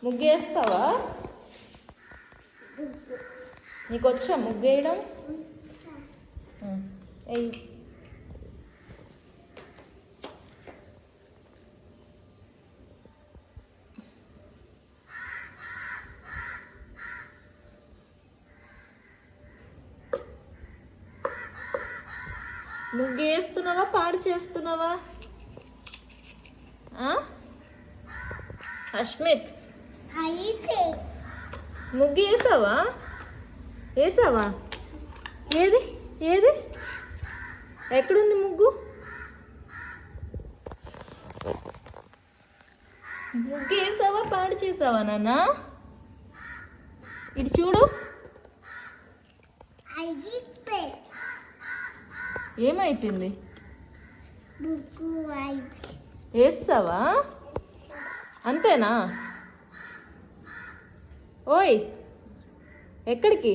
ముగ్గు వేస్తావా? నీకు వచ్చా ముగ్గు వేయడం? వేయి. ముగ్గు వేస్తున్నావా పాడు చేస్తున్నావా? అష్మిత్ ముగ్గు వేసావా? వేసావా? ఏది ఏది ఎక్కడుంది ముగ్గు? ముగ్గు వేసావా పాడు చేసావా నాన్న? ఇటు చూడు. ఏమైపోయింది? వేస్తావా? అంతేనా? ఓయ్ ఎక్కడికి?